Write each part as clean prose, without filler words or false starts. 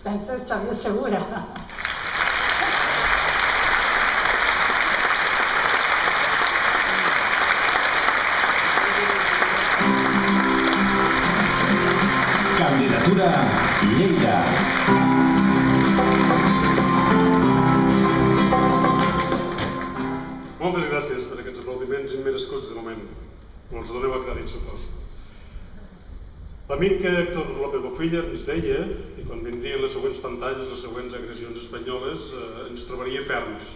Penses Xavier Segura. Candidatura Lleida. Moltes gràcies per aquests aplaudiments immerescuts de moment. Els doneu aclarits, suposo. L'amic Héctor López Bofilla ens deia que quan vindrien les següents pantalles, les següents agressions espanyoles, ens trobaria ferms.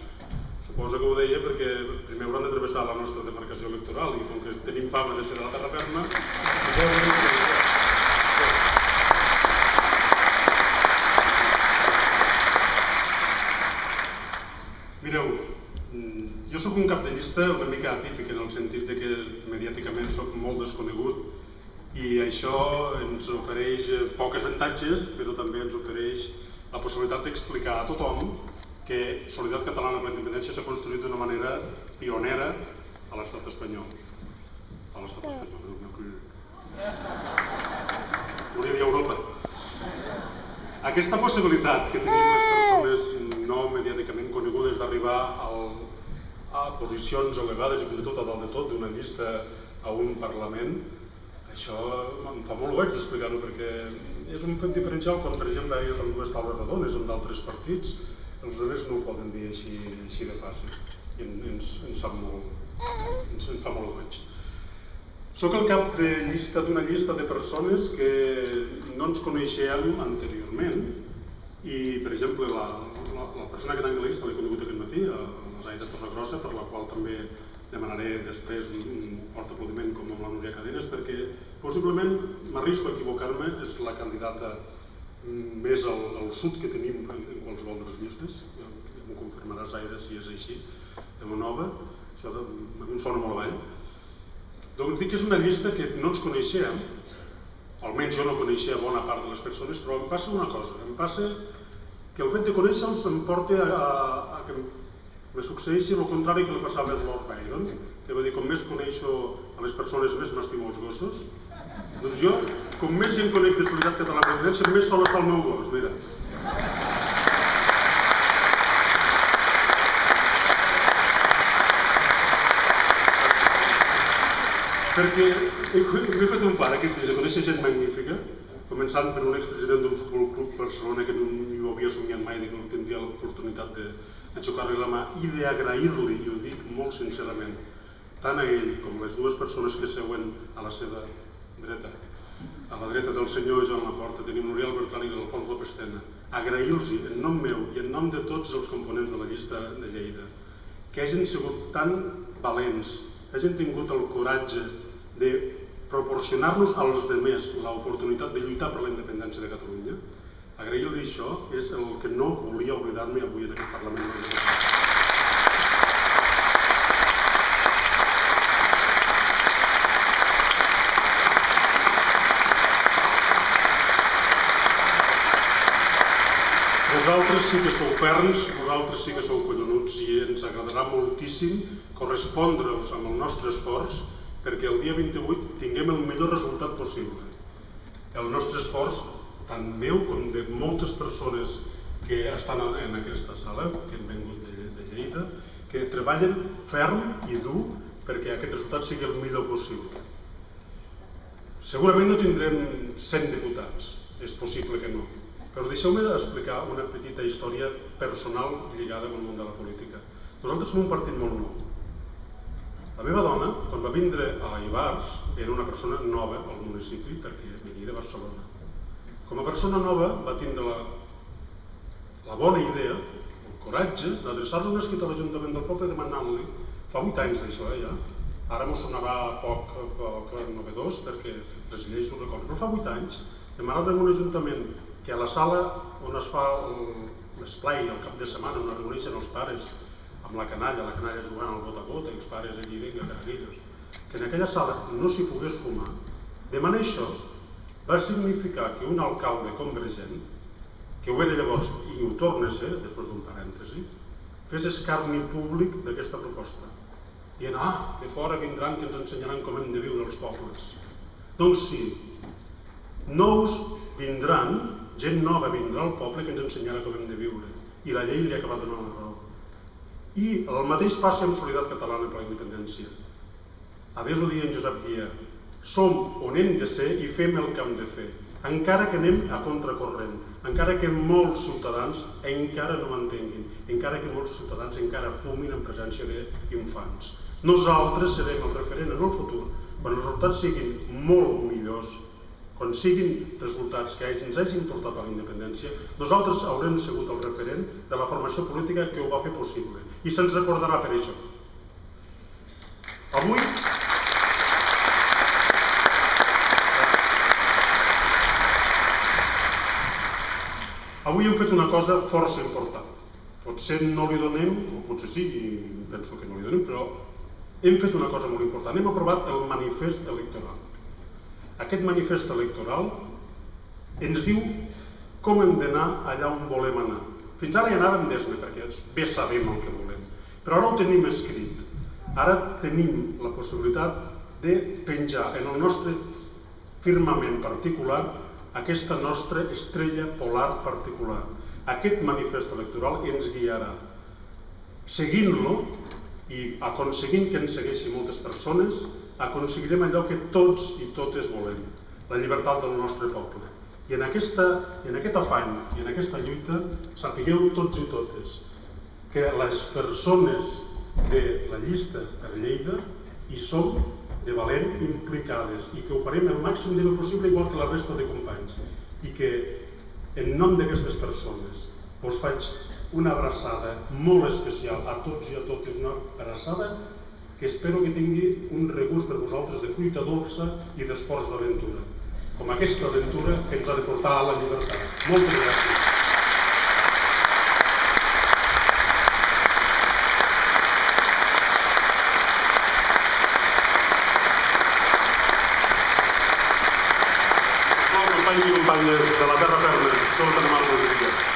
Suposo que ho deia perquè primer hauran de travessar la nostra demarcació electoral i com que tenim fama de ser a la terra ferma, mireu, jo soc un cap de llista una mica atípic en el sentit que mediàticament soc molt desconegut i això ens ofereix pocs avantatges, però també ens ofereix la possibilitat d'explicar a tothom que Solidaritat Catalana per la Independència s'ha construït d'una manera pionera a l'estat espanyol. A l'estat espanyol, volia dir Europa. Aquesta possibilitat que tenim les persones no mediàticament conegudes d'arribar a posicions elevades i fins i tot a dalt de tot d'una llista a un Parlament, això em fa molt goig d'explicar-ho perquè és un fet diferencial quan, per exemple, hi ha dues taules redones amb d'altres partits, els altres no ho poden dir així de fàcil i ens fa molt goig. Soc el cap de llista d'una llista de persones que no ens coneixíem anteriorment i, per exemple, la persona que tanca la llista l'he conegut aquest matí, la Zaida Torregrossa, per la qual també demanaré després un fort aplaudiment com amb la Núria Cadenes, perquè possiblement, m'arrisco a equivocar-me, és la candidata més al sud que tenim en qualsevol de les llistes. Ja m'ho confirmarà Zaida si és així, de la nova, això a mi em sona molt avall. Doncs dic que és una llista que no ens coneixem, almenys jo no coneixia bona part de les persones, però em passa una cosa, em passa que el fet de conèixer-los em porta a que me succeeixi el contrari que li passava a Lord Byron, que va dir, com més coneixo a les persones, més m'estimo els gossos. Doncs jo, com més gent conec de Solidaritat Catalana per la Independència, més sol està el meu gos, mira. Perquè m'he fet un far aquests dies de conèixer gent magnífica, començant per un expresident d'un futbol club Barcelona que no ho havia somiat mai que no tindria l'oportunitat de xocar-li la mà i d'agrair-li, i ho dic molt sincerament, tant a ell com a les dues persones que seuen a la seva dreta. A la dreta del senyor Joan Laporta tenim l'Oriol Bertran i l'Alfons López Tena. Agrair-los en nom meu i en nom de tots els components de la llista de Lleida que hagin sigut tan valents, que hagin tingut el coratge de proporcionar-nos als altres l'oportunitat de lluitar per la independència de Catalunya. Agrair-li això és el que no volia oblidar-me avui en aquest Parlament. Vosaltres sí que sou ferms, vosaltres sí que sou collonuts i ens agradarà moltíssim correspondre-us amb el nostre esforç perquè el dia 28 tinguem el millor resultat possible. El nostre esforç, tant meu com de moltes persones que estan en aquesta sala, que han vingut de Lleida, que treballen ferm i dur perquè aquest resultat sigui el millor possible. Segurament no tindrem 100 diputats, és possible que no, però deixeu-me explicar una petita història personal lligada amb el món de la política. Nosaltres som un partit molt nou. La meva dona, quan va vindre a Ibars, era una persona nova al municipi perquè venia de Barcelona. Com a persona nova va tindre la bona idea, el coratge, d'adreçar-li un escrit a l'Ajuntament del poble demanant-li, fa 8 anys d'això, ja, ara m'ho sonarà poc novedós perquè les lleis ho recorden, però fa 8 anys demanar-li a un ajuntament que a la sala on es fa l'esplai al cap de setmana, on es reuneixen els pares amb la canalla jugant al gota a gota i els pares allí, vinga, carrillos, que en aquella sala no s'hi pogués fumar, demanar això va significar que un alcalde convergent, que ho era llavors i ho torna a ser, després d'un parèntesi, fes escarni públic d'aquesta proposta. Dient, de fora vindran que ens ensenyaran com hem de viure els pobles. Doncs sí, nous vindran, gent nova vindrà al poble que ens ensenyarà com hem de viure. I la llei li ha acabat donant la raó. I el mateix passa amb Solidaritat Catalana per la Independència. Adés ho dia en Josep Guia. Som on hem de ser i fem el que hem de fer. Encara que anem a contracorrent, encara que molts ciutadans encara no m'entenguin, encara que molts ciutadans encara fumin en presència d'infants. Nosaltres serem el referent en el futur, quan els resultats siguin molt millors, quan siguin resultats que ens hagin portat a la independència, nosaltres haurem sigut el referent de la formació política que ho va fer possible. I se'ns recordarà per això. Avui hem fet una cosa força important. Potser no li donem, o potser sí, i penso que no li donem, però hem fet una cosa molt important. Hem aprovat el manifest electoral. Aquest manifest electoral ens diu com hem d'anar allà on volem anar. Fins ara hi anàvem d'esme, perquè bé sabem el que volem. Però ara ho tenim escrit. Ara tenim la possibilitat de penjar en el nostre firmament particular aquesta nostra estrella polar particular. Aquest manifest electoral ens guiarà. Seguint-lo i aconseguint que ens segueixin moltes persones, aconseguirem allò que tots i totes volem, la llibertat del nostre poble. I en aquest afany i en aquesta lluita sapigueu tots i totes que les persones de la llista per Lleida hi som de valent implicades i que ho farem el màxim de possible igual que la resta de companys. I que en nom d'aquestes persones us faig una abraçada molt especial a tots i a totes, una abraçada que espero que tingui un regust per vosaltres de fruita dolça i d'esports d'aventura, com aquesta aventura que ens ha de portar a la llibertat. Moltes gràcies. Companys i companyes de la terra ferma, sou tan amables.